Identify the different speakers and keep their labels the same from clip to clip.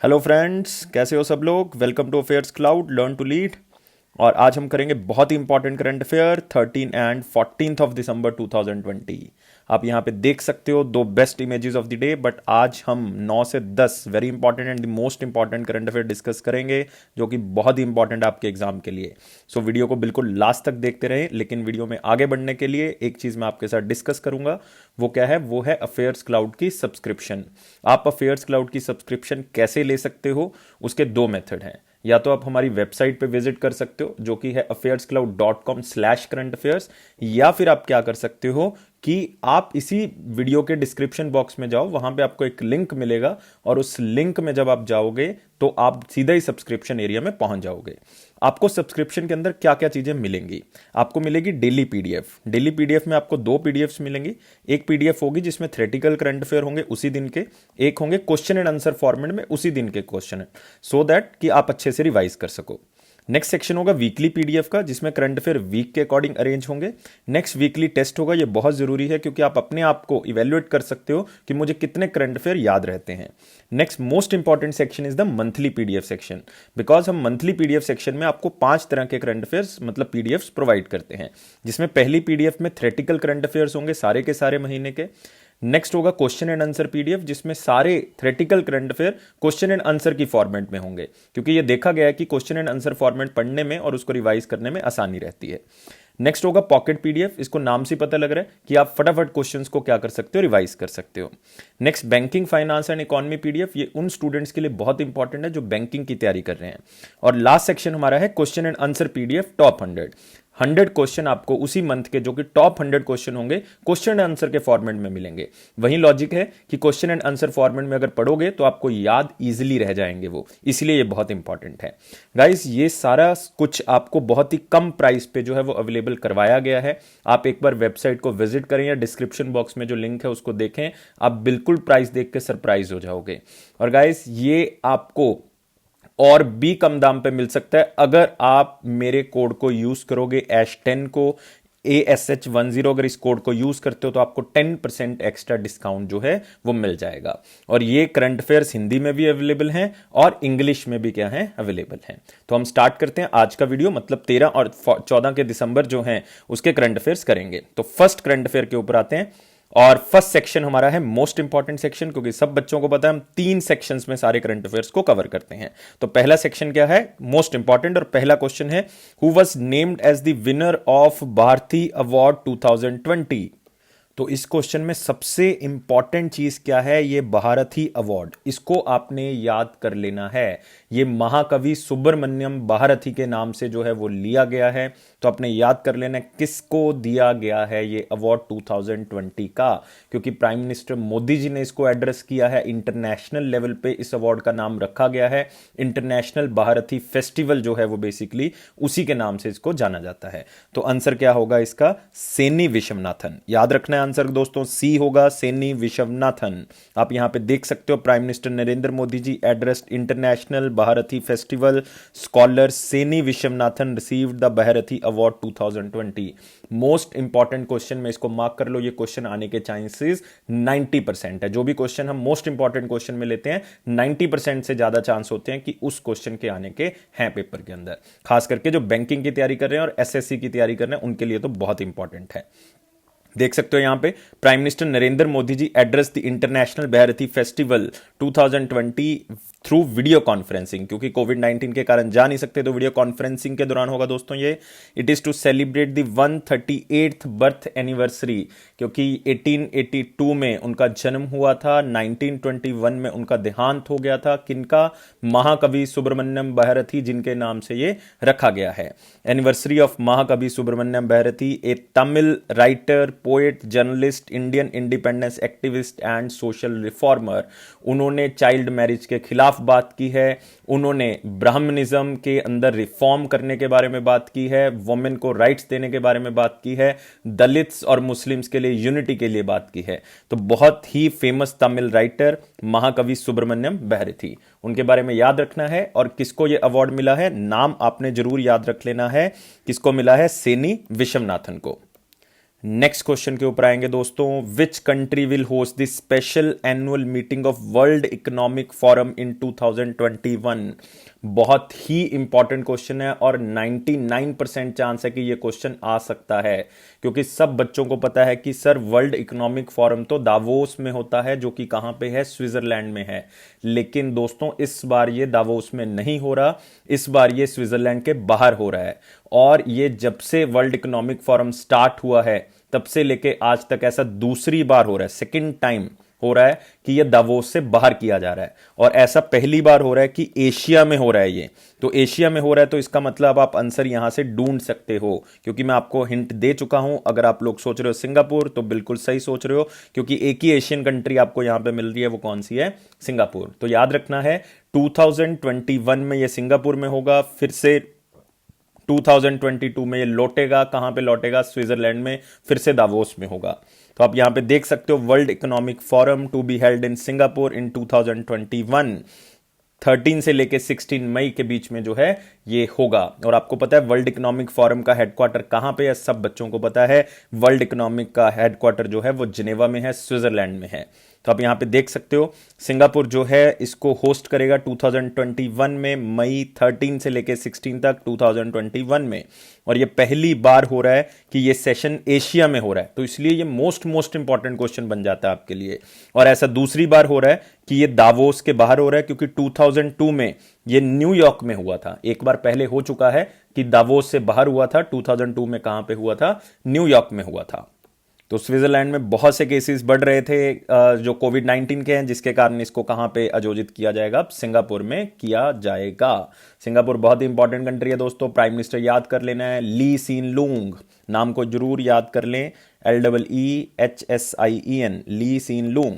Speaker 1: Hello friends, कैसे हो सब लोग। Welcome to Affairs Cloud learn to lead. और आज हम करेंगे बहुत ही important current affair 13 and 14 of December 2020। आप यहाँ पे देख सकते हो दो best images of the day. But आज हम 9 से 10 very important and the most important current affair discuss करेंगे, जो कि बहुत ही इंपॉर्टेंट आपके एग्जाम के लिए। सो वीडियो को बिल्कुल लास्ट तक देखते रहें। लेकिन वीडियो में आगे बढ़ने के लिए एक चीज मैं आपके साथ डिस्कस करूंगा। वो क्या है? वो है अफेयर्स क्लाउड की सब्सक्रिप्शन। आप अफेयर्स क्लाउड की सब्सक्रिप्शन कैसे ले सकते हो? उसके दो मेथड हैं। या तो आप हमारी वेबसाइट पे विजिट कर सकते हो, जो कि है affairscloud.com/current affairs। या फिर आप क्या कर सकते हो कि आप इसी वीडियो के डिस्क्रिप्शन बॉक्स में जाओ, वहां पे आपको एक लिंक मिलेगा और उस लिंक में जब आप जाओगे तो आप सीधा ही सब्सक्रिप्शन एरिया में पहुंच जाओगे। आपको सब्सक्रिप्शन के अंदर क्या क्या चीजें मिलेंगी? आपको मिलेगी डेली पीडीएफ। डेली पीडीएफ में आपको दो पीडीएफ मिलेंगी। एक पीडीएफ होगी जिसमें थ्योरेटिकल करंट अफेयर होंगे उसी दिन के, एक होंगे क्वेश्चन एंड आंसर फॉर्मेट में उसी दिन के क्वेश्चन, सो दैट कि आप अच्छे से रिवाइज कर सको। नेक्स्ट सेक्शन होगा वीकली पीडीएफ का, जिसमें करंट अफेयर वीक के अकॉर्डिंग अरेंज होंगे। नेक्स्ट वीकली टेस्ट होगा। ये बहुत जरूरी है क्योंकि आप अपने आप को इवेल्युएट कर सकते हो कि मुझे कितने करंट अफेयर याद रहते हैं। Next most important section is the monthly PDF section, because हम मंथली पीडीएफ सेक्शन में आपको 5 तरह के करंट अफेयर्स मतलब पीडीएफ प्रोवाइड करते हैं, जिसमें पहली पीडीएफ में थ्योरेटिकल करंट अफेयर्स होंगे सारे के सारे महीने के। नेक्स्ट होगा क्वेश्चन एंड आंसर पीडीएफ, जिसमें सारे theoretical current affair question and answer की फॉर्मेट में होंगे, क्योंकि ये देखा गया है कि क्वेश्चन एंड आंसर फॉर्मेट पढ़ने में और उसको रिवाइज करने में आसानी रहती है। नेक्स्ट होगा पॉकेट पीडीएफ। इसको नाम से पता लग रहा है कि आप फटाफट क्वेश्चंस को क्या कर सकते हो, रिवाइज कर सकते हो। Next banking, finance and economy PDF. ये उन स्टूडेंट्स के लिए बहुत इंपॉर्टेंट है जो बैंकिंग की तैयारी कर रहे हैं। और लास्ट सेक्शन हमारा है question and answer PDF top 100 question आपको उसी मंथ के, जो कि टॉप 100 क्वेश्चन होंगे, क्वेश्चन एंड आंसर के फॉर्मेट में मिलेंगे। वही लॉजिक है कि क्वेश्चन एंड आंसर फॉर्मेट में अगर पढ़ोगे तो आपको याद इजीली रह जाएंगे वो, इसलिए ये बहुत इंपॉर्टेंट है। गाइस, ये सारा कुछ आपको बहुत ही कम प्राइस पे जो है वो अवेलेबल करवाया गया है। आप एक बार वेबसाइट को विजिट करें या डिस्क्रिप्शन बॉक्स में जो लिंक है उसको देखें। आप बिल्कुल प्राइस देख के सरप्राइज हो जाओगे। और गाइस, ये आपको और भी कम दाम पे मिल सकता है अगर आप मेरे कोड को यूज करोगे, ASH10 को, ASH10। अगर इस कोड को यूज करते हो तो आपको 10% एक्स्ट्रा डिस्काउंट जो है वो मिल जाएगा। और ये करंट अफेयर्स हिंदी में भी अवेलेबल हैं और इंग्लिश में भी क्या है, अवेलेबल हैं। तो हम स्टार्ट करते हैं आज का वीडियो। मतलब 13 और 14 के दिसंबर जो हैं उसके करंट अफेयर्स करेंगे। तो फर्स्ट करंट अफेयर के ऊपर आते हैं। और फर्स्ट सेक्शन हमारा है मोस्ट इंपॉर्टेंट सेक्शन, क्योंकि सब बच्चों को पता है हम 3 सेक्शंस में सारे करंट अफेयर्स को कवर करते हैं। तो पहला सेक्शन क्या है, मोस्ट इंपॉर्टेंट, और पहला क्वेश्चन है who was named as the winner of Bharati award 2020। तो इस क्वेश्चन में सबसे इंपॉर्टेंट चीज क्या है, ये भारती अवार्ड, इसको आपने याद कर लेना है। ये महाकवि सुब्रमण्यम भारती के नाम से जो है वो लिया गया है। तो आपने याद कर लेना किसको दिया गया है ये अवार्ड 2020 का, क्योंकि प्राइम मिनिस्टर मोदी जी ने इसको एड्रेस किया है। इंटरनेशनल लेवल पे इस अवार्ड का नाम रखा गया है। इंटरनेशनल भारती फेस्टिवल जो है वो बेसिकली उसी के नाम से इसको जाना जाता है। तो आंसर क्या होगा इसका, सेनी विश्वनाथन। याद रखना है आंसर दोस्तों, सी होगा सेनी विश्वनाथन। आप यहां पे देख सकते हो prime minister Narendra Modi ji addressed international Bharati festival, scholar Seeni Viswanathan received the Bharati award 2020। Most important question में इसको मार्क कर लो, ये क्वेश्चन आने के चांसेस 90% है। जो भी क्वेश्चन हम मोस्ट इंपॉर्टेंट क्वेश्चन में लेते हैं 90% से ज्यादा चांस होते हैं कि उस क्वेश्चन के आने के हैं पेपर के अंदर। खास करके जो बैंकिंग की तैयारी कर रहे हैं और एसएससी की तैयारी कर रहे हैं उनके लिए तो बहुत इंपॉर्टेंट है। देख सकते हो यहां पे prime minister Narendra Modi ji address the international Bharati festival 2020 through video conferencing, क्योंकि कोविड-19 के कारण जा नहीं सकते तो वीडियो कॉन्फ्रेंसिंग के दौरान होगा दोस्तों ये। It is to celebrate the 138th birth anniversary, क्योंकि 1882 में उनका जन्म हुआ था, 1921 में उनका देहांत हो गया था। किनका, महाकवि सुब्रमण्यम भारती, जिनके नाम से ये रखा गया है। एनिवर्सरी ऑफ महाकवि Subramania Bharati, a Tamil writer, poet, journalist, Indian independence activist and social reformer. उन्होंने चाइल्ड मैरिज के खिलाफ बात की है। उन्होंने ब्राह्मणिज्म के अंदर रिफॉर्म करने के बारे में बात की है। वुमेन को राइट्स देने के बारे में बात की है। दलित्स और मुस्लिम्स के लिए यूनिटी के लिए बात की है। तो बहुत ही फेमस तमिल राइटर महाकवि सुब्रमण्यम भारती, उनके बारे में याद रखना है। और किसको यह अवार्ड मिला है, नाम आपने जरूर याद रख लेना है, किसको मिला है, सेनी विश्वनाथन को। नेक्स्ट क्वेश्चन के ऊपर आएंगे दोस्तों। Which country will host the special annual meeting of world economic forum in 2021? बहुत ही इंपॉर्टेंट क्वेश्चन है और 99% चांस है कि ये क्वेश्चन आ सकता है, क्योंकि सब बच्चों को पता है कि सर वर्ल्ड इकोनॉमिक फोरम तो दावोस में होता है, जो कि कहां पे है, स्विट्जरलैंड में है। लेकिन दोस्तों इस बार ये दावोस में नहीं हो रहा, इस बार ये स्विट्जरलैंड के बाहर हो रहा है। और ये जब से वर्ल्ड इकोनॉमिक फोरम स्टार्ट हुआ है तब से लेके आज तक ऐसा दूसरी बार हो रहा है, सेकंड टाइम हो रहा है कि ये दावोस से बाहर किया जा रहा है। और ऐसा पहली बार हो रहा है कि एशिया में हो रहा है। ये तो एशिया में हो रहा है, तो इसका मतलब आप आंसर यहां से ढूंढ सकते हो, क्योंकि मैं आपको हिंट दे चुका हूं। अगर आप लोग सोच रहे हो सिंगापुर, तो बिल्कुल सही सोच रहे हो, क्योंकि एक ही एशियन कंट्री आपको यहां पे मिल रही है, वो कौन सी है, सिंगापुर। तो याद रखना है 2021 में ये सिंगापुर में होगा, फिर से 2022 में ये लौटेगा, कहां पे लौटेगा, स्विट्जरलैंड में, फिर से दावोस में होगा। तो आप यहां पे देख सकते हो world economic forum to be held in Singapore in 2021, 13 से लेके 16 मई के बीच में जो है ये होगा। और आपको पता है वर्ल्ड इकोनॉमिक फोरम का हेडक्वार्टर कहां पे है, सब बच्चों को पता है। वर्ल्ड इकोनॉमिक का हेडक्वार्टर जो है वो जिनेवा में है, स्विट्जरलैंड में है। तो आप यहां पे देख सकते हो सिंगापुर जो है इसको होस्ट करेगा 2021 में, मई 13 से लेके 16 तक 2021 में। और ये पहली बार हो रहा है कि ये सेशन एशिया में हो रहा है, तो इसलिए ये मोस्ट इंपॉर्टेंट क्वेश्चन बन जाता है आपके लिए। और ऐसा दूसरी बार हो रहा है कि ये दावोस के बाहर हो रहा है, क्योंकि 2002 में ये न्यूयॉर्क में हुआ था। एक बार पहले हो चुका है कि दावोस से बाहर हुआ था, 2002 में कहां पे हुआ था, न्यूयॉर्क में हुआ था। तो स्विट्जरलैंड में बहुत से केसेस बढ़ रहे थे जो कोविड-19 के हैं, जिसके कारण इसको कहां पे आयोजित किया जाएगा, सिंगापुर में किया जाएगा। सिंगापुर बहुत ही इंपॉर्टेंट कंट्री है दोस्तों। प्राइम मिनिस्टर याद कर लेना है, ली सीन लूंग, नाम को जरूर याद कर लें, LEEHSIEN, Lee Hsien Loong.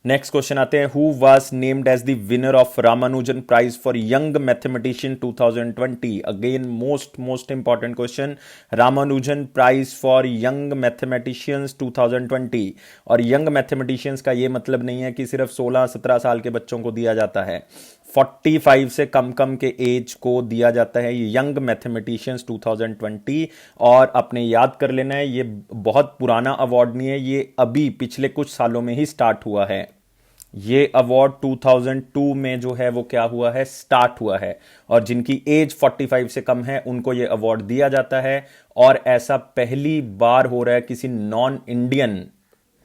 Speaker 1: Next question आते हैं, who was named as the winner of Ramanujan prize for young mathematician 2020? Again most important question, Ramanujan prize for young mathematicians 2020। और यंग मैथमेटिशियंस का ये मतलब नहीं है कि सिर्फ 16-17 साल के बच्चों को दिया जाता है, 45 से कम के एज को दिया जाता है ये यंग मैथमेटिशियंस 2020। और आपने याद कर लेना है, ये बहुत पुराना अवार्ड नहीं है, ये अभी पिछले कुछ सालों में ही स्टार्ट हुआ है। ये अवार्ड 2002 में जो है वो क्या हुआ है, स्टार्ट हुआ है। और जिनकी एज 45 से कम है उनको ये अवार्ड दिया जाता है। और ऐसा पहली बार हो रहा है किसी नॉन इंडियन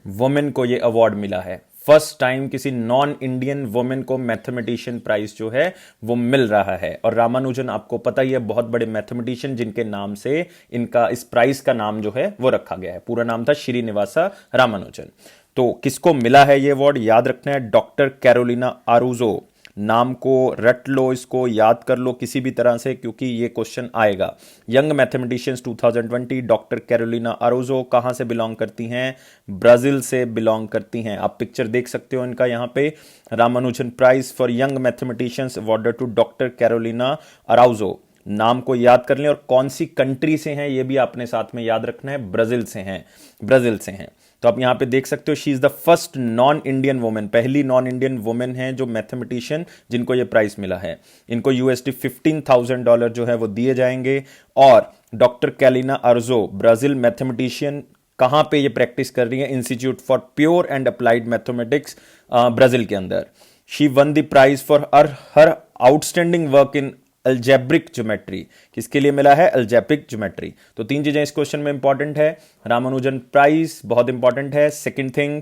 Speaker 1: वुमेन को ये अवार्ड मिला है। फर्स्ट टाइम किसी नॉन इंडियन वुमेन को मैथमेटिशियन प्राइज जो है वो मिल रहा है। और रामानुजन आपको पता ही है, बहुत बड़े मैथमेटिशियन जिनके नाम से इनका इस प्राइज का नाम जो है वो रखा गया है। पूरा नाम था श्रीनिवासा रामानुजन। तो किसको मिला है ये अवार्ड, याद रखना है, डॉक्टर कैरोलिना आरुजो। नाम को रट लो, इसको याद कर लो किसी भी तरह से, क्योंकि ये क्वेश्चन आएगा। Young mathematicians 2020, doctor Carolina Araujo कहां से बिलोंग करती हैं, ब्राजील से बिलोंग करती हैं। आप पिक्चर देख सकते हो इनका यहाँ पे, Ramanujan prize for young mathematicians awarded to doctor Carolina Araujo. नाम को याद कर लें, और कौन सी कंट्री से हैं ये भी आपने साथ में याद रखना है, ब्राजील से हैं, ब्राजील से हैं। तो आप यहां पे देख सकते हो, she is the first non Indian women, पहली नॉन इंडियन वुमेन है जो मैथमेटिशियन जिनको ये प्राइज मिला है। इनको USD $15,000 जो है वो दिए जाएंगे। और doctor Carolina Araujo Brazil mathematician कहां पे ये प्रैक्टिस कर रही है, institute for pure and applied mathematics Brazil के अंदर। She won the prize for her outstanding work in algebraic geometry. किसके लिए मिला है, अलजेब्रिक ज्योमेट्री। तो तीन चीजें इस क्वेश्चन में इंपॉर्टेंट है, रामानुजन प्राइज बहुत इंपॉर्टेंट है, सेकंड थिंग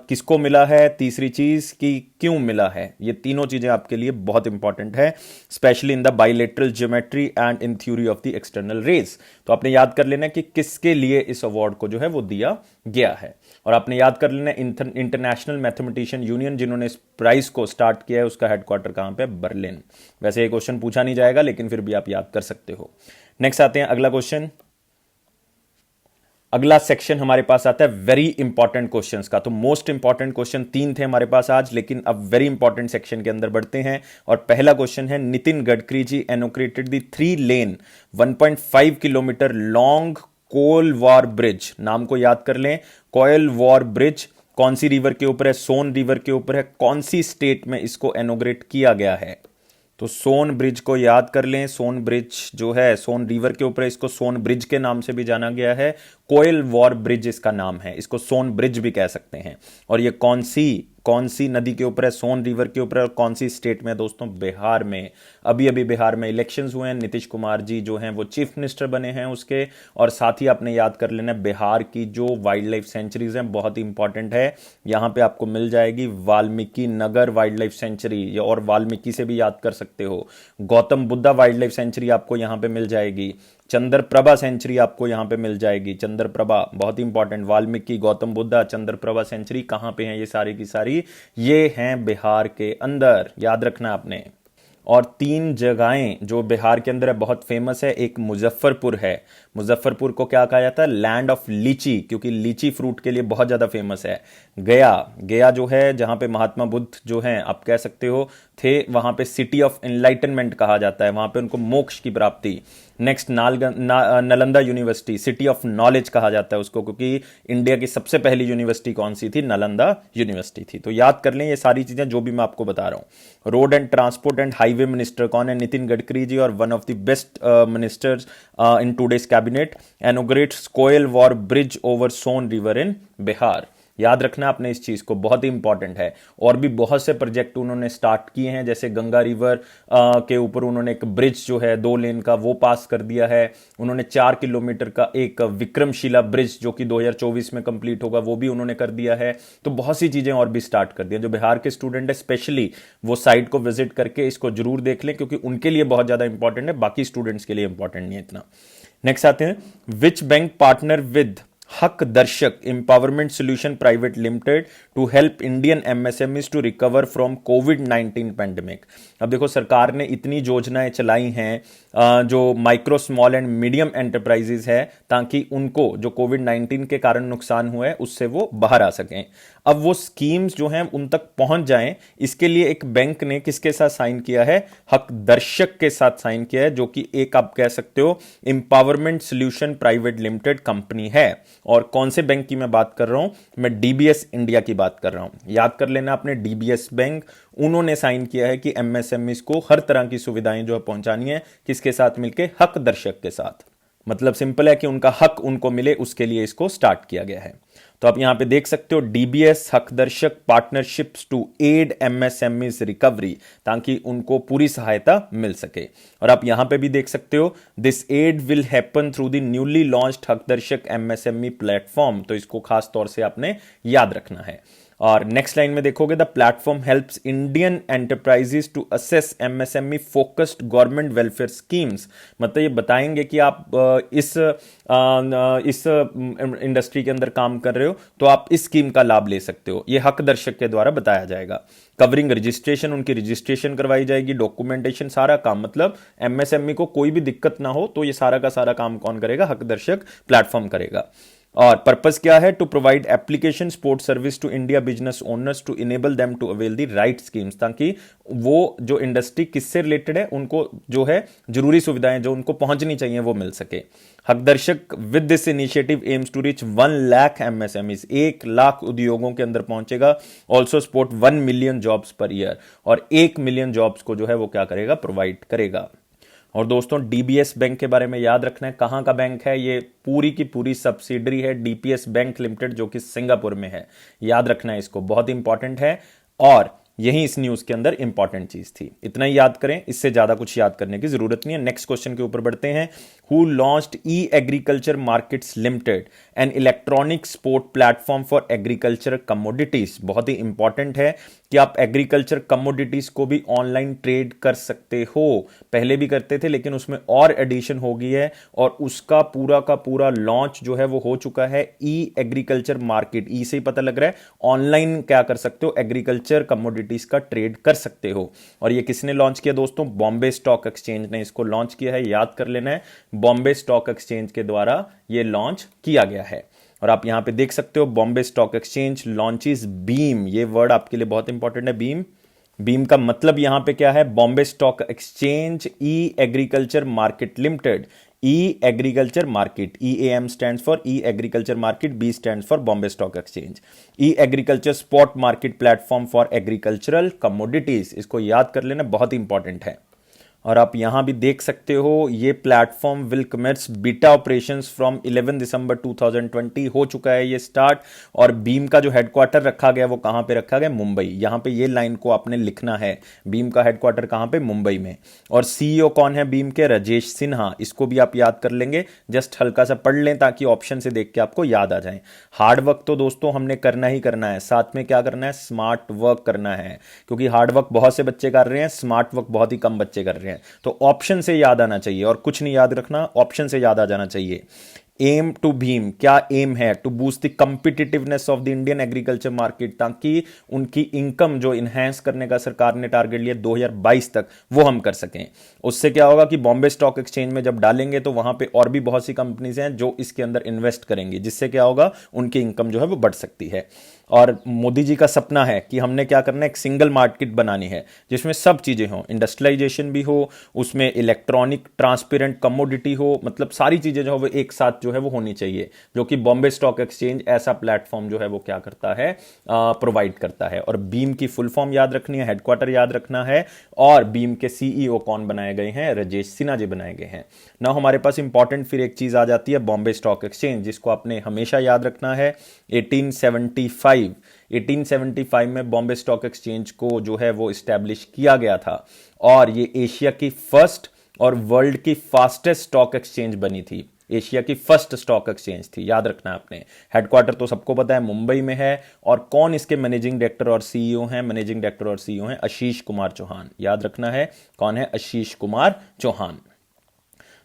Speaker 1: किसको मिला है, तीसरी चीज कि क्यों मिला है। ये तीनों चीजें आपके लिए बहुत इंपॉर्टेंट है, specially in the bilateral geometry and in theory of the external rays. तो आपने याद कर लेना कि किसके लिए इस अवार्ड को जो है वो दिया गया है। और आपने याद कर लेना इंटरनेशनल मैथमेटिशियन यूनियन जिन्होंने इस प्राइज को स्टार्ट किया है, उसका हेडक्वार्टर कहां पे, बर्लिन। वैसे ये क्वेश्चन पूछा नहीं जाएगा, लेकिन फिर भी आप याद कर सकते हो। नेक्स्ट आते हैं अगला क्वेश्चन। अगला सेक्शन हमारे पास आता है वेरी इंपॉर्टेंट क्वेश्चंस का। तो मोस्ट इंपॉर्टेंट क्वेश्चन 3 थे हमारे पास आज, लेकिन अब वेरी इंपॉर्टेंट सेक्शन के अंदर बढ़ते हैं। और पहला क्वेश्चन है, Nitin Gadkari ji inaugurated the 3 lane 1.5 kilometre long Koel war bridge. नाम को याद कर लें, कोयल वॉर ब्रिज कौन सी रिवर के ऊपर है, सोन रिवर के ऊपर है, कौन सी स्टेट में इसको इनॉग्रेट किया गया है। तो सोन ब्रिज को याद कर लें। सोन ब्रिज जो है सोन रिवर के ऊपर, इसको सोन ब्रिज के नाम से भी जाना गया है। कोयल वॉर ब्रिज इसका नाम है, इसको सोन ब्रिज भी कह सकते हैं। और ये कौन सी नदी के ऊपर है? सोन रिवर के ऊपर है। और कौन सी स्टेट में है दोस्तों? बिहार में। अभी अभी बिहार में इलेक्शंस हुए हैं, नीतीश कुमार जी जो हैं वो चीफ मिनिस्टर बने हैं उसके। और साथ ही आपने याद कर लेना बिहार की जो वाइल्ड लाइफ सेंचुरीज हैं, बहुत ही इंपॉर्टेंट है। यहां पे आपको मिल जाएगी Valmiki Nagar wild life sanctuary, और वाल्मीकि से भी याद कर सकते हो। Gautam Buddha wild life sanctuary आपको यहां पे मिल जाएगी। चंद्रप्रभा सेंचुरी आपको यहां पे मिल जाएगी। चंद्रप्रभा बहुत इंपॉर्टेंट। वाल्मीकि, गौतम बुद्धा, चंद्रप्रभा सेंचुरी कहां पे हैं? ये सारी की सारी ये हैं बिहार के अंदर, याद रखना आपने। और 3 जगहें जो बिहार के अंदर है बहुत फेमस है। एक मुजफ्फरपुर है। मुजफ्फरपुर को क्या कहा जाता है? लैंड ऑफ लीची, क्योंकि लीची फ्रूट के लिए बहुत ज्यादा फेमस है। गया जो है जहां पे महात्मा बुद्ध जो हैं आप कह सकते हो थे, वहां पे सिटी ऑफ एनलाइटनमेंट कहा जाता है, वहां पे उनको मोक्ष की प्राप्ति। Next Nalanda university, city of knowledge कहा जाता है उसको, क्योंकि इंडिया की सबसे पहली यूनिवर्सिटी कौन सी थी? नालंदा यूनिवर्सिटी थी। तो याद कर लें ये सारी चीजें जो भी मैं आपको बता रहा हूं। Road and transport and highway minister कौन है? नितिन गडकरी जी, और one of the best ministers in today's cabinet. Inaugurates coil war bridge over Son river in Bihar. याद रखना आपने इस चीज को, बहुत ही इंपॉर्टेंट है। और भी बहुत से प्रोजेक्ट उन्होंने स्टार्ट किए हैं, जैसे गंगा रिवर के ऊपर उन्होंने एक ब्रिज जो है 2 लेन का वो पास कर दिया है। उन्होंने 4 किलोमीटर का एक विक्रमशिला ब्रिज जो कि 2024 में कंप्लीट होगा वो भी उन्होंने कर दिया है। तो बहुत सी चीजें और भी स्टार्ट कर दी हैं। जो बिहार के स्टूडेंट है स्पेशली वो साइट को विजिट करके इसको जरूर देख लें, क्योंकि उनके लिए बहुत ज्यादा इंपॉर्टेंट है, बाकी स्टूडेंट्स के लिए इंपॉर्टेंट नहीं है इतना। नेक्स्ट आते हैं, which bank partner with Haqdarshak empowerment solution private limited to help Indian MSMEs to recover from कोविड-19 पैंडेमिक। अब देखो सरकार ने इतनी योजनाएं चलाई हैं जो micro small and medium enterprises है, ताकि उनको जो कोविड-19 के कारण नुकसान हुआ है उससे वो बाहर आ सकें। अब वो स्कीम्स जो हैं उन तक पहुंच जाएं, इसके लिए एक बैंक ने किसके साथ साइन किया है? हक दर्शक के साथ साइन किया है, जो कि एक आप कह सकते हो empowerment solution private limited company है। और कौन से बैंक की मैं बात कर रहा हूं? मैं डीबीएस इंडिया की बात कर रहा हूं। याद कर लेना आपने, डीबीएस बैंक उन्होंने साइन किया है कि एमएसएमईज को हर तरह की सुविधाएं जो है पहुंचानी है, किसके साथ मिलके? हक दर्शक के साथ। मतलब सिंपल है कि उनका हक उनको मिले, उसके लिए इसको स्टार्ट किया गया है। तो आप यहां पे देख सकते हो DBS Haqdarshak partnerships to aid MSMEs recovery, ताकि उनको पूरी सहायता मिल सके। और आप यहां पे भी देख सकते हो this aid will happen through the newly launched Haqdarshak MSME platform. तो इसको खास तौर से आपने याद रखना है। और नेक्स्ट लाइन में देखोगे the platform helps Indian enterprises to access MSME focused government welfare schemes. मतलब ये बताएंगे कि आप इस इंडस्ट्री के अंदर काम कर रहे हो तो आप इस स्कीम का लाभ ले सकते हो। ये हक दर्शक के द्वारा बताया जाएगा। कवरिंग रजिस्ट्रेशन, उनकी रजिस्ट्रेशन करवाई जाएगी, डॉक्यूमेंटेशन, सारा काम। मतलब एमएसएमई को कोई भी दिक्कत ना हो तो ये सारा का सारा काम कौन करेगा? हक दर्शक प्लेटफॉर्म करेगा। और पर्पस क्या है? To provide application support service to India business owners to enable them to avail the right schemes, ताकि वो जो इंडस्ट्री किससे रिलेटेड है उनको जो है जरूरी सुविधाएं जो उनको पहुंचनी चाहिए वो मिल सके। Haqdarshak with this initiative aims to reach 1 lakh MSMEs, 1 lakh उद्योगों के अंदर पहुंचेगा। Also support 1 million jobs per year, और 1 मिलियन जॉब्स को जो है वो क्या करेगा? प्रोवाइड करेगा। और दोस्तों डीबीएस बैंक के बारे में याद रखना है, कहां का बैंक है? ये पूरी की पूरी सब्सिडरी है डीपीएस बैंक लिमिटेड, जो कि सिंगापुर में है। याद रखना है इसको, बहुत इंपॉर्टेंट है। और यही इस न्यूज के अंदर इंपॉर्टेंट चीज थी, इतना ही याद करें, इससे ज्यादा कुछ याद करने की जरूरत नहीं है। नेक्स्ट क्वेश्चन के ऊपर बढ़ते हैं। Who launched E agriculture markets limited, an electronic support platform for agriculture commodities. बहुत ही इंपॉर्टेंट है कि आप एग्रीकल्चर कमोडिटीज को भी ऑनलाइन ट्रेड कर सकते हो। पहले भी करते थे लेकिन उसमें और एडिशन हो गई है, और उसका पूरा का पूरा लॉन्च जो है वो हो चुका है। ई एग्रीकल्चर मार्केट, ई से ही पता लग रहा है ऑनलाइन क्या कर सकते हो? एग्रीकल्चर कमोडिटीज का ट्रेड कर सकते हो। और ये किसने लॉन्च किया दोस्तों? बॉम्बे स्टॉक एक्सचेंज ने इसको लॉन्च किया है। याद कर लेना है, बॉम्बे स्टॉक एक्सचेंज के द्वारा ये लॉन्च किया गया है। और आप यहां पे देख सकते हो Bombay stock exchange launches beam, ये वर्ड आपके लिए बहुत इंपॉर्टेंट है। बीम का मतलब यहां पे क्या है? Bombay stock exchange E agriculture market limited. E agriculture market, EAM stands for E agriculture market, B stands for Bombay stock exchange. E agriculture spot market platform for agricultural commodities, इसको याद कर लेना, बहुत इंपॉर्टेंट है। और आप यहां भी देख सकते हो ये platform will commence beta operations from 11 December 2020 हो चुका है ये स्टार्ट। और बीम का जो हेडक्वार्टर रखा गया वो कहां पे रखा गया, मुंबई। यहां पे ये लाइन को आपने लिखना है, बीम का हेडक्वार्टर कहां पे, मुंबई में। और सीईओ कौन है बीम के, राजेश सिन्हा। इसको भी आप याद कर लेंगे, जस्ट हल्का सा पढ़ लें ताकि ऑप्शन से देख के आपको याद आ जाए। हार्ड वर्क तो दोस्तों हमने करना ही करना है, साथ में क्या करना है, स्मार्ट वर्क करना है, क्योंकि हार्ड वर्क बहुत से बच्चे कर रहे हैं, स्मार्ट वर्क बहुत ही कम बच्चे कर रहे हैं। तो ऑप्शन से याद आना चाहिए और कुछ नहीं याद रखना, ऑप्शन से याद आ जाना चाहिए। एम टू भीम, क्या एम है, to boost the competitiveness of the Indian agriculture market, ताकि उनकी इनकम जो इनहेंस करने का सरकार ने टारगेट लिया 2022 तक वो हम कर सकें। उससे क्या होगा कि बॉम्बे स्टॉक एक्सचेंज में जब डालेंगे तो वहां पे और भी बहुत सी कंपनीज हैं जो इसके अंदर इन्वेस्ट करेंगी, जिससे क्या होगा, उनकी इनकम जो है वो बढ़ सकती है। और मोदी जी का सपना है कि हमने क्या करना है, एक सिंगल मार्केट बनानी है जिसमें सब चीजें हों, इंडस्ट्रियलाइजेशन भी हो, उसमें इलेक्ट्रॉनिक ट्रांसपेरेंट कमोडिटी हो, मतलब सारी चीजें जो है वो एक साथ जो है वो होनी चाहिए, जो कि बॉम्बे स्टॉक एक्सचेंज ऐसा प्लेटफॉर्म जो है वो क्या करता है, प्रोवाइड करता है। और बीम की फुल फॉर्म याद रखनी है, हेडक्वार्टर याद रखना है, और बीम के सीईओ कौन बनाए गए हैं, राजेश सिन्हा जी बनाए गए हैं ना। हमारे पास इंपॉर्टेंट फिर एक चीज आ जाती है, बॉम्बे स्टॉक एक्सचेंज, जिसको आपने हमेशा याद रखना है। 1875 में बॉम्बे स्टॉक एक्सचेंज को जो है वो इस्टेब्लिश किया गया था, और ये एशिया की फर्स्ट और वर्ल्ड की फास्टेस्ट स्टॉक एक्सचेंज बनी थी। एशिया की फर्स्ट स्टॉक एक्सचेंज थी, याद रखना आपने। हेडक्वार्टर तो सबको पता है मुंबई में है। और कौन इसके मैनेजिंग डायरेक्टर और सीईओ हैं, मैनेजिंग डायरेक्टर और सीईओ हैं आशीष कुमार चौहान, याद रखना है कौन है, आशीष कुमार चौहान।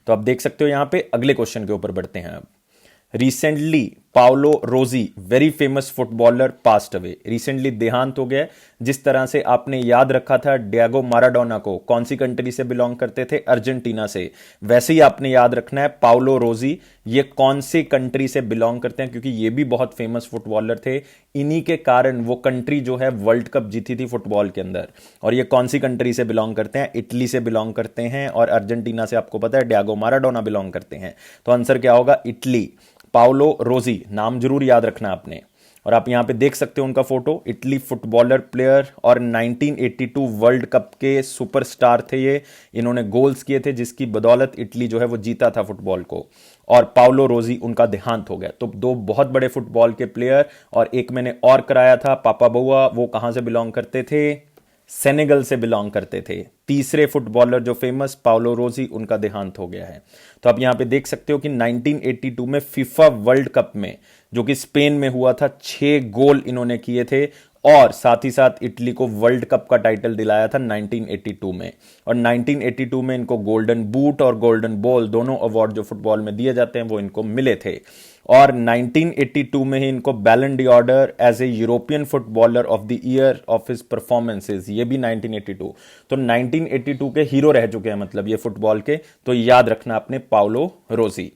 Speaker 1: तो आप देख सकते हो यहां पे अगले क्वेश्चन के ऊपर बढ़ते हैं अब। रिसेंटली पाउलो रोजी, very famous footballer, passed away, recently देहांत हो गया। जिस तरह से आपने याद रखा था डिएगो माराडोना को, कौन सी कंट्री से बिलोंग करते थे, अर्जेंटीना से, वैसे ही आपने याद रखना है पाउलो रोजी ये कौन सी कंट्री से बिलोंग करते हैं, क्योंकि ये भी बहुत फेमस फुटबॉलर थे। इन्हीं के कारण वो कंट्री जो है वर्ल्ड कप जीती थी फुटबॉल के अंदर। और ये कौन सी कंट्री से बिलोंग करते हैं, इटली से बिलोंग करते हैं, और अर्जेंटीना से आपको पता है डिएगो माराडोना बिलोंग करते हैं। तो आंसर क्या होगा, इटली। पाउलो रोजी नाम जरूर याद रखना आपने। और आप यहां पे देख सकते हो उनका फोटो, इटली फुटबॉलर प्लेयर, और 1982 वर्ल्ड कप के सुपरस्टार थे ये। इन्होंने गोल्स किए थे जिसकी बदौलत इटली जो है वो जीता था फुटबॉल को। और पाउलो रोजी उनका देहांत हो गया। तो दो बहुत बड़े फुटबॉल के प्लेयर। और एक मैंने और कराया था, पापा बउआ, वो कहां से बिलोंग करते थे, सेनेगल से बिलोंग करते थे। तीसरे फुटबॉलर जो फेमस पाउलो रोजी, उनका देहांत हो गया है। तो आप यहां पे देख सकते हो कि 1982 में फीफा वर्ल्ड कप में, जो कि स्पेन में हुआ था, 6 गोल इन्होंने किए थे, और साथ ही साथ इटली को वर्ल्ड कप का टाइटल दिलाया था 1982 में। और 1982 में इनको गोल्डन बूट और गोल्डन बॉल, दोनों अवार्ड जो फुटबॉल में दिए जाते हैं, वो इनको मिले थे। और 1982 में ही इनको Ballon d'Or as a European footballer of the year of his performances, ये भी 1982। तो 1982 के हीरो रह चुके हैं मतलब ये फुटबॉल के। तो याद रखना आपने पाउलो रोजी।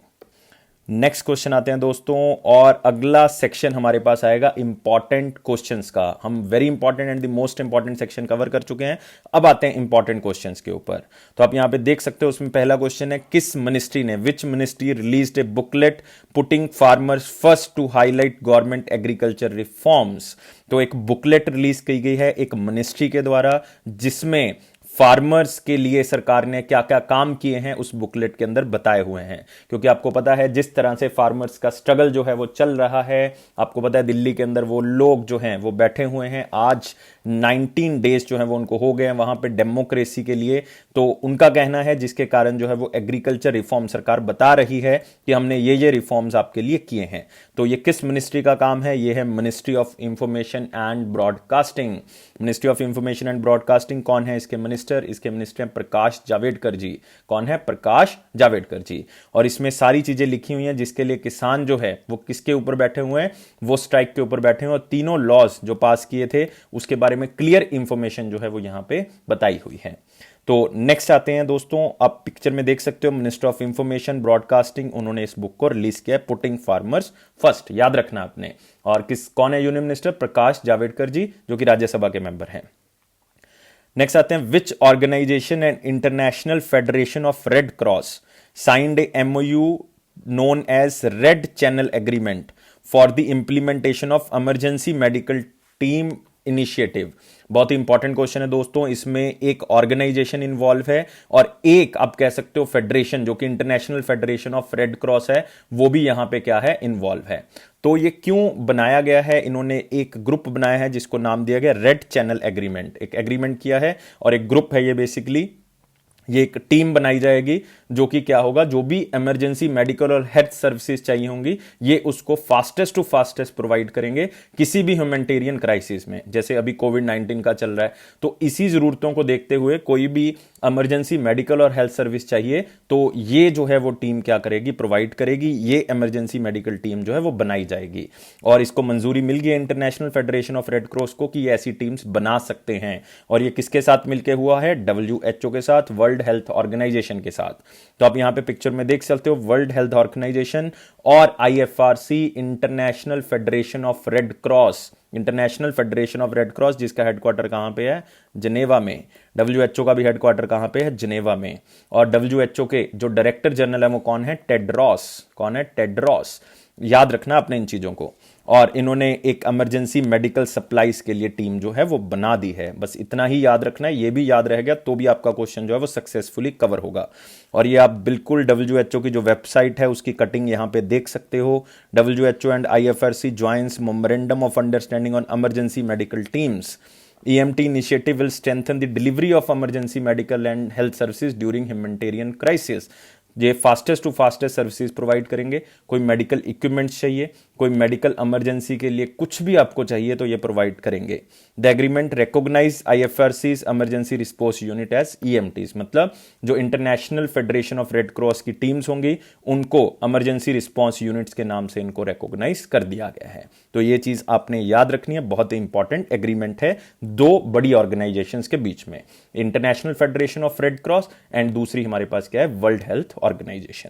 Speaker 1: नेक्स्ट क्वेश्चन आते हैं दोस्तों, और अगला सेक्शन हमारे पास आएगा इंपॉर्टेंट क्वेश्चंस का। हम very important and the most important section cover कर चुके हैं, अब आते हैं इंपॉर्टेंट क्वेश्चंस के ऊपर। तो आप यहां पे देख सकते हो, उसमें पहला क्वेश्चन है, किस मिनिस्ट्री ने, which ministry released a booklet putting farmers first to highlight government agriculture reforms. तो एक बुकलेट रिलीज की गई है एक मिनिस्ट्री के द्वारा, जिसमें फार्मर्स के लिए सरकार ने क्या क्या काम किए हैं उस बुकलेट के अंदर बताए हुए हैं। क्योंकि आपको पता है जिस तरह से फार्मर्स का स्ट्रगल जो है वो चल रहा है, आपको पता है दिल्ली के अंदर वो लोग जो हैं वो बैठे हुए हैं, आज 19 डेज जो है वो उनको हो गए हैं वहां पे डेमोक्रेसी के लिए। तो उनका कहना है जिसके कारण जो है वो एग्रीकल्चर रिफॉर्म सरकार बता रही है कि हमने ये रिफॉर्म्स आपके लिए किए हैं। तो ये किस मिनिस्ट्री का काम है, ये है ministry of information and broadcasting. Ministry of information and broadcasting कौन है इसके मिनिस्टर, इसके मिनिस्टर हैं प्रकाश जावड़ेकर जी। कौन है, प्रकाश जावड़ेकर जी। और इसमें सारी चीजें लिखी हुई हैं जिसके लिए किसान जो है वो किसके ऊपर बैठे हुए हैं, वो स्ट्राइक के ऊपर बैठे हुए हैं। और तीनों लॉज जो पास किए थे उसके बारे में क्लियर इंफॉर्मेशन जो है वो यहां पे बताई हुई है। तो नेक्स्ट आते हैं दोस्तों, आप पिक्चर में देख सकते हो मिनिस्टर ऑफ इंफॉर्मेशन ब्रॉडकास्टिंग, उन्होंने इस बुक को रिलीज किया, पुटिंग फार्मर्स फर्स्ट, याद रखना आपने। और कौन है यूनियन मिनिस्टर, प्रकाश जावड़ेकर जी, जो कि राज्यसभा के मेंबर हैं। नेक्स्ट आते हैं, which organisation and international federation of red cross signed a MOU known as Red Channel Agreement for the implementation of emergency medical team initiative. बहुत ही इंपॉर्टेंट क्वेश्चन है दोस्तों, इसमें एक ऑर्गेनाइजेशन इन्वॉल्व है और एक आप कह सकते हो फेडरेशन, जो कि international federation of red cross है, वो भी यहां पे क्या है, इन्वॉल्व है। तो ये क्यों बनाया गया है, इन्होंने एक ग्रुप बनाया है जिसको नाम दिया गया रेड चैनल एग्रीमेंट। एक एग्रीमेंट किया है और एक ग्रुप है, ये बेसिकली ये एक टीम बनाई जाएगी जो कि क्या होगा, जो भी इमरजेंसी मेडिकल और हेल्थ सर्विसेज चाहिए होंगी ये उसको फास्टेस्ट टू फास्टेस्ट प्रोवाइड करेंगे किसी भी ह्यूमैनिटेरियन क्राइसिस में। जैसे अभी कोविड-19 का चल रहा है, तो इसी जरूरतों को देखते हुए कोई भी इमरजेंसी मेडिकल और हेल्थ सर्विस चाहिए तो ये जो है वो टीम क्या करेगी, प्रोवाइड करेगी। ये इमरजेंसी मेडिकल टीम जो है वो बनाई जाएगी और इसको मंजूरी मिल गई international federation of red cross को कि ये ऐसी टीम्स बना सकते हैं। और ये किसके साथ मिलकर हुआ है, WHO के साथ, वर्ल्ड हेल्थ ऑर्गेनाइजेशन के साथ। तो आप यहां पे पिक्चर में देख सकते हो वर्ल्ड हेल्थ ऑर्गेनाइजेशन और IFRC, international federation of red cross, international federation of red cross, जिसका हेडक्वार्टर कहां पे है, जिनेवा में। WHO का भी हेडक्वार्टर कहां पे है, जिनेवा में। और WHO के जो डायरेक्टर जनरल है वो कौन है, टेड्रॉस। कौन है, टेड्रॉस। याद रखना अपने इन चीजों को। और इन्होंने एक इमरजेंसी मेडिकल सप्लाईज के लिए टीम जो है वो बना दी है। बस इतना ही याद रखना है, ये भी याद रह गया तो भी आपका क्वेश्चन जो है वो सक्सेसफुली कवर होगा। और ये आप बिल्कुल WHO की जो वेबसाइट है उसकी कटिंग यहां पे देख सकते हो। WHO and IFRC joins memorandum of understanding on emergency medical teams. EMT initiative will strengthen the delivery of emergency medical and health services during humanitarian crisis। ये fastest to fastest services provide करेंगे। कोई medical equipments चाहिए, कोई medical emergency के लिए कुछ भी आपको चाहिए तो ये प्रोवाइड करेंगे। The agreement recognise IFRC's emergency response unit as EMTs, मतलब जो international federation of red cross की टीम्स होंगी उनको इमरजेंसी रिस्पॉन्स यूनिट्स के नाम से इनको रिकॉग्नाइज कर दिया गया है। तो ये चीज आपने याद रखनी है, बहुत ही इंपॉर्टेंट एग्रीमेंट है दो बड़ी ऑर्गेनाइजेशंस के बीच में, international federation of red cross and दूसरी हमारे पास क्या है, वर्ल्ड हेल्थ ऑर्गेनाइजेशन।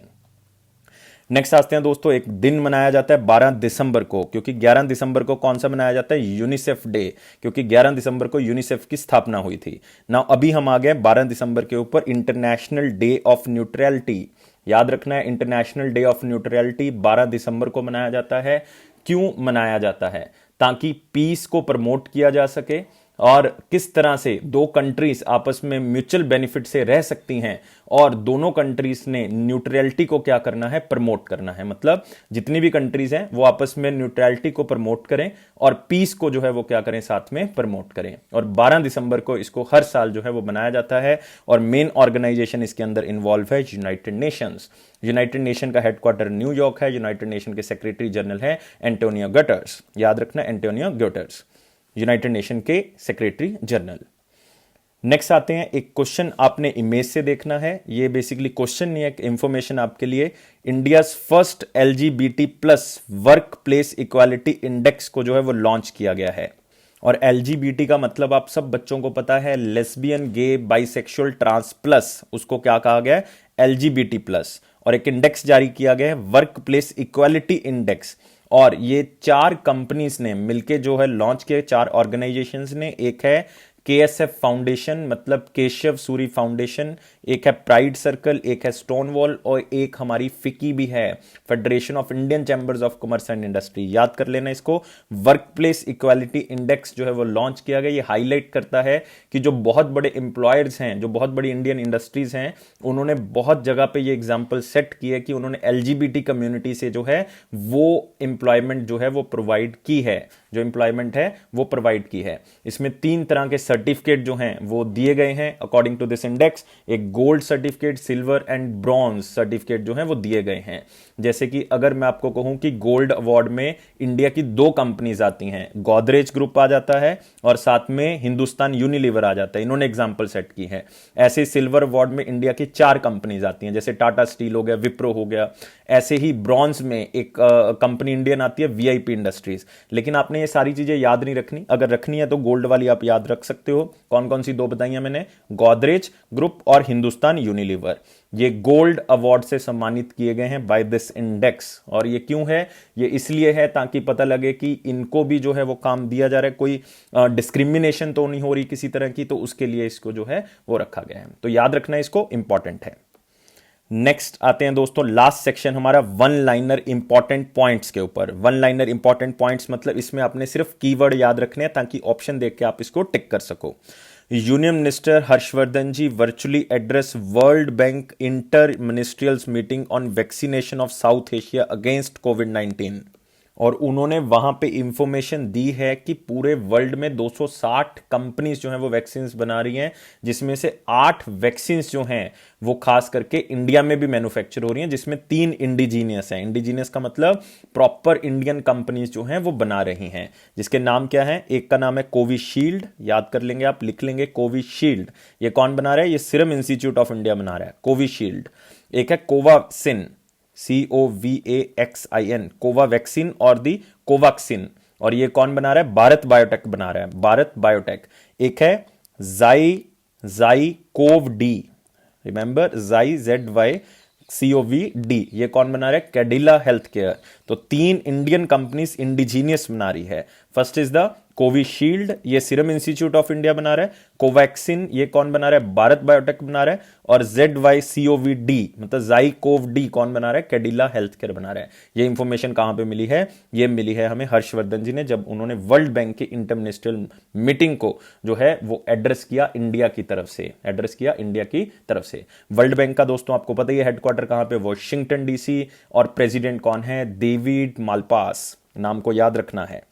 Speaker 1: नेक्स्ट आते हैं दोस्तों, एक दिन मनाया जाता है 12 दिसंबर को, क्योंकि 11 दिसंबर को कौन सा मनाया जाता है, यूनिसेफ डे, क्योंकि 11 दिसंबर को यूनिसेफ की स्थापना हुई थी ना। अभी हम आ गए 12 दिसंबर के ऊपर, इंटरनेशनल डे ऑफ न्यूट्रलिटी। याद रखना है, इंटरनेशनल डे ऑफ न्यूट्रलिटी 12 दिसंबर को मनाया जाता है। क्यों मनाया जाता है, ताकि पीस को प्रमोट किया जा सके और किस तरह से दो कंट्रीज आपस में म्यूचुअल बेनिफिट से रह सकती हैं और दोनों कंट्रीज ने न्यूट्रलिटी को क्या करना है, प्रमोट करना है। मतलब जितनी भी कंट्रीज हैं वो आपस में न्यूट्रलिटी को प्रमोट करें और पीस को जो है वो क्या करें, साथ में प्रमोट करें। और 12 दिसंबर को इसको हर साल जो है वो बनाया जाता है और मेन ऑर्गेनाइजेशन इसके अंदर इन्वॉल्व है यूनाइटेड नेशंस। यूनाइटेड नेशन का हेडक्वार्टर न्यूयॉर्क है। यूनाइटेड नेशन के सेक्रेटरी जनरल है एंटोनियो गुटेरेस। याद रखना, एंटोनियो गुटेरेस यूनाइटेड नेशन के सेक्रेटरी जनरल। नेक्स्ट आते हैं, एक क्वेश्चन आपने इमेज से देखना है। ये बेसिकली क्वेश्चन नहीं है, एक इंफॉर्मेशन आपके लिए। India first LGBT+ work place equality index को जो है वो लॉन्च किया गया है। और LGBT का मतलब आप सब बच्चों को पता है, लेस्बियन, गे, बाइसेक्सुअल, ट्रांस प्लस, उसको क्या कहा गया है, LGBT+। और एक इंडेक्स जारी किया गया है, वर्क प्लेस इक्वालिटी इंडेक्स। और ये 4 कंपनीज ने मिलके जो है लॉन्च किए, 4 ऑर्गेनाइजेशंस ने। एक है KSF फाउंडेशन, मतलब केशव सूरी फाउंडेशन, एक है प्राइड सर्कल, एक है स्टोनवॉल और एक हमारी फिकी भी है, federation of Indian chambers of commerce and industry. याद कर लेना इसको। वर्क प्लेस इक्वालिटी इंडेक्स जो है वो लॉन्च किया गया। ये हाईलाइट करता है कि जो बहुत बड़े एम्प्लॉयर्स हैं, जो बहुत बड़ी इंडियन इंडस्ट्रीज हैं, उन्होंने बहुत जगह पे ये एग्जाम्पल सेट किया कि उन्होंने LGBT कम्युनिटी से जो है वो एम्प्लॉयमेंट जो है वो प्रोवाइड की है, जो एम्प्लॉयमेंट है वो प्रोवाइड की है। इसमें 3 तरह के सर्टिफिकेट जो हैं वो दिए गए हैं अकॉर्डिंग टू दिस इंडेक्स। एक gold certificate, silver and bronze certificate जो हैं वो दिए गए हैं। जैसे कि अगर मैं आपको कहूं कि गोल्ड अवार्ड में इंडिया की 2 कंपनीज आती हैं, गोदरेज ग्रुप आ जाता है और साथ में हिंदुस्तान यूनिलीवर आ जाता है, इन्होंने एग्जांपल सेट की है। ऐसे सिल्वर अवार्ड में इंडिया की 4 कंपनीज आती हैं, जैसे टाटा स्टील हो गया, विप्रो हो गया। ऐसे ही ब्रॉन्ज में एक कंपनी इंडियन आती है, VIP इंडस्ट्रीज। लेकिन आपने ये सारी चीजें याद नहीं रखनी, अगर रखनी है तो गोल्ड वाली आप याद रख सकते हो। कौन कौन सी 2 बताई हैं मैंने, गोदरेज ग्रुप और हिंदुस्तान यूनिलीवर। ये गोल्ड अवार्ड से सम्मानित किए गए हैं बाय दिस इंडेक्स। और ये क्यों है, ये इसलिए है ताकि पता लगे कि इनको भी जो है वो काम दिया जा रहा है, कोई डिस्क्रिमिनेशन तो नहीं हो रही किसी तरह की, तो उसके लिए इसको जो है वो रखा गया है। तो याद रखना, इसको इंपॉर्टेंट है। नेक्स्ट आते हैं दोस्तों लास्ट सेक्शन हमारा वन लाइनर इंपॉर्टेंट पॉइंट्स के ऊपर। वन लाइनर इंपॉर्टेंट पॉइंट्स मतलब इसमें आपने सिर्फ कीवर्ड याद रखने हैं ताकि ऑप्शन देख के आप इसको टिक कर सको। Union minister Harshvardhan ji virtually address world bank inter ministerials meeting on vaccination of South Asia against कोविड-19। और उन्होंने वहां पे इंफॉर्मेशन दी है कि पूरे वर्ल्ड में 260 कंपनीज जो हैं वो वैक्सीन बना रही हैं, जिसमें से 8 वैक्सीन जो हैं वो खास करके इंडिया में भी मैन्युफैक्चर हो रही हैं, जिसमें 3 इंडिजीनियस हैं। इंडिजीनियस का मतलब प्रॉपर इंडियन कंपनीज जो हैं वो बना रही हैं, जिसके नाम क्या है। एक का नाम है कोविशील्ड, याद कर लेंगे आप, लिख लेंगे कोविशील्ड। ये कौन बना रहा है? ये सीरम इंस्टीट्यूट ऑफ इंडिया बना रहा है, कोविशील्ड। एक है कोवाक्सिन, COVAXIN, कोवावैक्सीन और दी कोवाक्सिन, और ये कौन बना रहा है? भारत बायोटेक बना रहा है, भारत बायोटेक। एक है ज़ाइकोव-डी, रिमेंबर ZYCOV-D, ये कौन बना रहा है? Cadila health care. तो 3 इंडियन कंपनीज इंडिजीनियस बना रही है। फर्स्ट इज द कोविशील्ड, ये सीरम इंस्टीट्यूट ऑफ इंडिया बना रहा है। कोवैक्सिन, ये कौन बना रहा है? भारत बायोटेक बना रहा है। और ZYCOV-D मतलब ज़ाइकोव-D कौन बना रहा है? कैडिला हेल्थ केयर बना रहा है। ये इंफॉर्मेशन कहां पे मिली है? ये मिली है हमें हर्षवर्धन जी ने, जब उन्होंने वर्ल्ड बैंक की इंटरमिनिस्ट्रियल मीटिंग को जो है वो एड्रेस किया इंडिया की तरफ से, एड्रेस किया इंडिया की तरफ से। वर्ल्ड बैंक का दोस्तों आपको पता ही है हेडक्वार्टर कहां पे? Washington DC। और प्रेसिडेंट कौन है? डेविड मालपास, नाम को याद रखना है।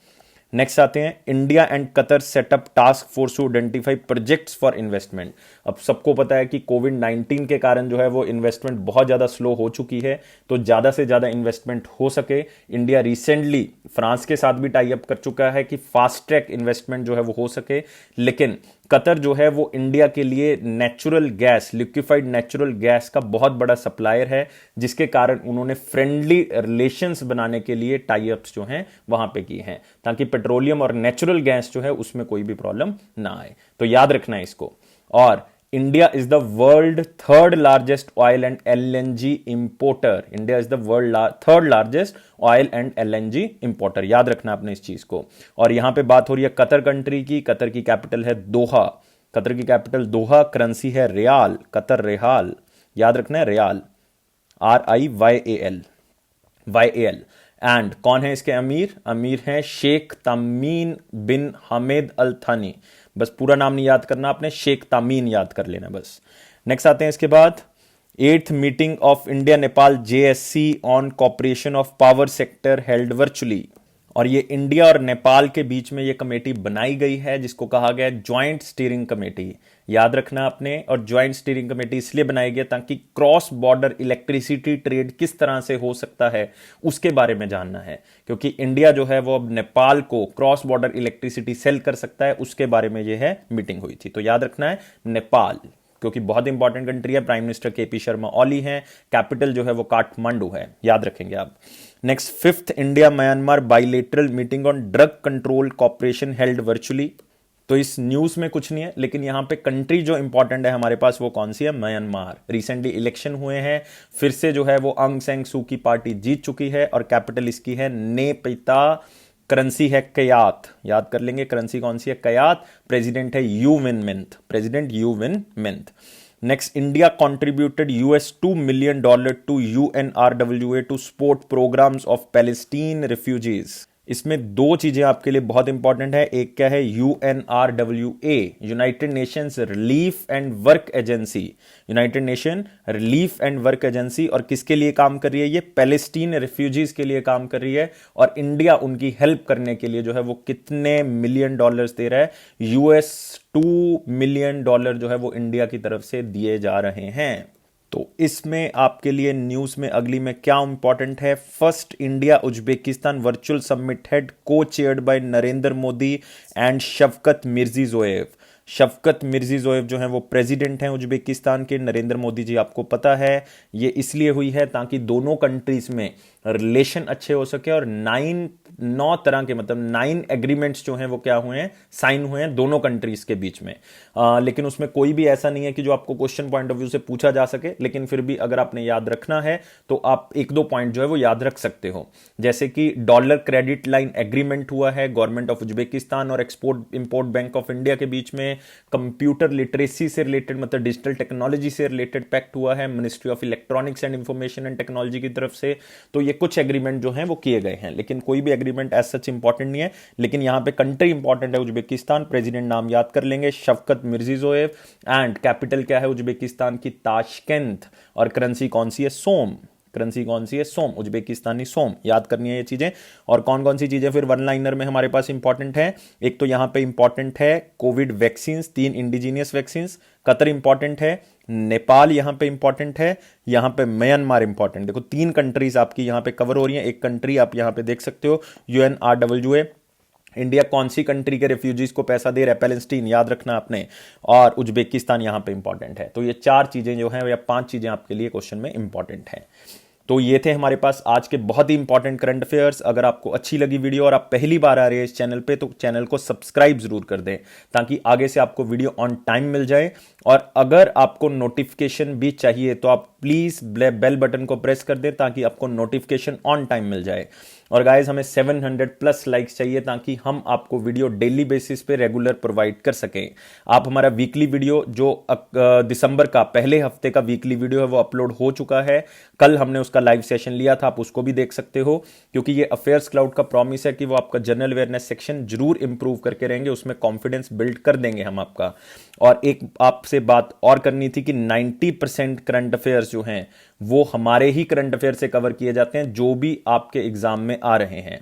Speaker 1: नेक्स्ट आते हैं India and Qatar set up task force to identify projects for investment. अब सबको पता है कि कोविड-19 के कारण जो है वो इन्वेस्टमेंट बहुत ज़्यादा स्लो हो चुकी है, तो ज़्यादा से ज़्यादा इन्वेस्टमेंट हो सके, इंडिया रिसेंटली फ्रांस के साथ भी टाई अप कर चुका है कि फास्ट ट्रैक इन्वेस्टमेंट जो है वो हो सके। लेकिन कतर जो है वो इंडिया के लिए natural gas, liquefied natural gas का बहुत बड़ा सप्लायर है, जिसके कारण उन्होंने फ्रेंडली रिलेशंस बनाने के लिए टाई अप्स जो हैं वहां पे किए हैं, ताकि पेट्रोलियम और नेचुरल गैस जो है उसमें कोई भी प्रॉब्लम ना आए। तो याद रखना है इसको। और India is the world third largest oil and LNG importer. India is the world third largest oil and LNG importer, याद रखना आपने इस चीज को। और यहां पे बात हो रही है कतर कंट्री की। कतर की कैपिटल है दोहा, कतर की कैपिटल दोहा, करेंसी है रियाल, कतर रियाल, याद रखना है रियाल, RIYAL। एंड कौन है इसके अमीर? अमीर हैं शेख तमीन बिन हमेद अल थानी। बस पूरा नाम नहीं याद करना आपने, शेख तामीन याद कर लेना बस। नेक्स्ट आते हैं इसके बाद 8th meeting of India Nepal JSC on corporation of power sector held virtually. और ये इंडिया और नेपाल के बीच में ये कमेटी बनाई गई है, जिसको कहा गया है ज्वाइंट स्टीयरिंग कमेटी, याद रखना आपने। और ज्वाइंट स्टीयरिंग कमेटी इसलिए बनाई गई ताकि क्रॉस बॉर्डर इलेक्ट्रिसिटी ट्रेड किस तरह से हो सकता है उसके बारे में जानना है, क्योंकि इंडिया जो है वो अब नेपाल को क्रॉस बॉर्डर इलेक्ट्रिसिटी सेल कर सकता है, उसके बारे में ये है मीटिंग हुई थी। तो याद रखना है नेपाल, क्योंकि बहुत इंपॉर्टेंट कंट्री है। Prime minister KP Sharma Oli हैं, कैपिटल जो है वो काठमांडू है, याद रखेंगे आप। Next 5th India Myanmar bilateral meeting on drug control cooperation held virtually. तो इस न्यूज में कुछ नहीं है, लेकिन यहां पे कंट्री जो इंपॉर्टेंट है हमारे पास वो कौन सी है? म्यांमार। रिसेंटली इलेक्शन हुए हैं, फिर से जो है वो आंग सैंग सू की पार्टी जीत चुकी है, और कैपिटल इसकी है नेपिता, करेंसी है कयात, याद कर लेंगे करेंसी कौन सी है? कयात। प्रेसिडेंट है U Win Myint, president U Win Myint. Next India contributed $2 million to UNRWA to support programmes of Palestine refugees. इसमें 2 चीजें आपके लिए बहुत इंपॉर्टेंट है। एक क्या है? UNRWA, United Nations relief and work agency, United nation relief and work agency. और किसके लिए काम कर रही है? ये पैलेस्टीन रिफ्यूजीज के लिए काम कर रही है। और इंडिया उनकी हेल्प करने के लिए जो है वो कितने मिलियन डॉलर्स दे रहा है? $2 million जो है वो इंडिया की तरफ से दिए जा रहे हैं। तो इसमें आपके लिए न्यूज में अगली में क्या इंपॉर्टेंट है? First India Uzbekistan virtual summit held cochaired by Narendra Modi and Shavkat Mirziyoyev. Shavkat Mirziyoyev जो है वो प्रेसिडेंट हैं उज्बेकिस्तान के, नरेंद्र मोदी जी आपको पता है। ये इसलिए हुई है ताकि दोनों कंट्रीज में रिलेशन अच्छे हो सके, और 9 तरह के मतलब 9 एग्रीमेंट्स जो हैं वो क्या हुए हैं, साइन हुए हैं दोनों कंट्रीज के बीच में। लेकिन उसमें कोई भी ऐसा नहीं है कि जो आपको क्वेश्चन पॉइंट ऑफ व्यू से पूछा जा सके, लेकिन फिर भी अगर आपने याद रखना है तो आप एक दो पॉइंट जो है वो याद रख सकते हो। जैसे कि डॉलर क्रेडिट लाइन एग्रीमेंट हुआ है गवर्नमेंट ऑफ उज्बेकिस्तान और export import bank of India के बीच में। कंप्यूटर लिटरेसी से रिलेटेड मतलब डिजिटल टेक्नोलॉजी से रिलेटेड पैक्ट हुआ है ministry of electronics and information and technology की तरफ से। तो ये कुछ एग्रीमेंट जो हैं वो किए गए हैं, लेकिन कोई भी एग्रीमेंट एज सच इंपॉर्टेंट नहीं है। लेकिन यहां पे कंट्री इंपॉर्टेंट है उज्बेकिस्तान, प्रेसिडेंट नाम याद कर लेंगे शफकत मिर्जियोयेव, एंड कैपिटल क्या है उज्बेकिस्तान की, ताशकेंत, और करेंसी कौन सी है, सोम। करेंसी कौन सी है, सोम, उज्बेकिस्तानी सोम, याद करनी है ये चीजें। और कौन कौन सी चीजें फिर वन लाइनर में हमारे पास इंपॉर्टेंट है, एक तो यहां पे इंपॉर्टेंट है Covid vaccine, 3 indigenous vaccine, Qatar important है, नेपाल यहां पे इंपॉर्टेंट है, यहां पे म्यांमार इंपॉर्टेंट। देखो 3 कंट्रीज आपकी यहां पे कवर हो रही हैं। एक कंट्री आप यहां पे देख सकते हो UNRWA, इंडिया कौन सी कंट्री के रेफ्यूजीज को पैसा दे रहा है, पैलेस्टीन, याद रखना आपने, और उज्बेकिस्तान यहां पे इंपॉर्टेंट है। तो ये 4 चीजें जो हैं या 5 चीजें आपके लिए क्वेश्चन में इंपॉर्टेंट हैं। तो ये थे हमारे पास आज के बहुत ही इंपॉर्टेंट करंट अफेयर्स। अगर आपको अच्छी लगी वीडियो और आप पहली बार आ रहे हैं इस चैनल पे, तो चैनल को सब्सक्राइब जरूर कर दें ताकि आगे से आपको वीडियो ऑन टाइम मिल जाए। और अगर आपको नोटिफिकेशन भी चाहिए तो आप प्लीज बेल बटन को प्रेस कर दें ताकि आपको नोटिफिकेशन ऑन टाइम मिल जाए। और गाइज हमें 700 प्लस लाइक्स चाहिए ताकि हम आपको वीडियो डेली बेसिस पे रेगुलर प्रोवाइड कर सकें। आप हमारा वीकली वीडियो जो दिसंबर का पहले हफ्ते का वीकली वीडियो है वो अपलोड हो चुका है। कल हमने उसका लाइव सेशन लिया था, आप उसको भी देख सकते हो, क्योंकि ये अफेयर्स क्लाउड का प्रॉमिस है कि वो आपका जनरल अवेयरनेस सेक्शन जरूर इंप्रूव करके रहेंगे, उसमें कॉन्फिडेंस बिल्ड कर देंगे हम आपका। और एक आपसे बात और करनी थी कि 90% करंट अफेयर्स जो हैं वो हमारे ही करंट अफेयर से कवर किए जाते हैं जो भी आपके एग्जाम में आ रहे हैं।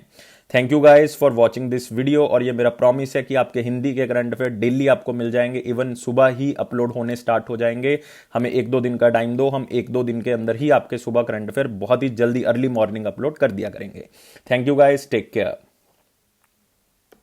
Speaker 1: Thank you guys for watching this video, और ये मेरा प्रॉमिस है कि आपके हिंदी के करंट अफेयर डेली आपको मिल जाएंगे, इवन सुबह ही अपलोड होने स्टार्ट हो जाएंगे। हमें 1-2 दिन का टाइम दो, हम 1-2 दिन के अंदर ही आपके सुबह करंट अफेयर बहुत ही जल्दी अर्ली मॉर्निंग अपलोड कर दिया करेंगे। Thank you guys, take care.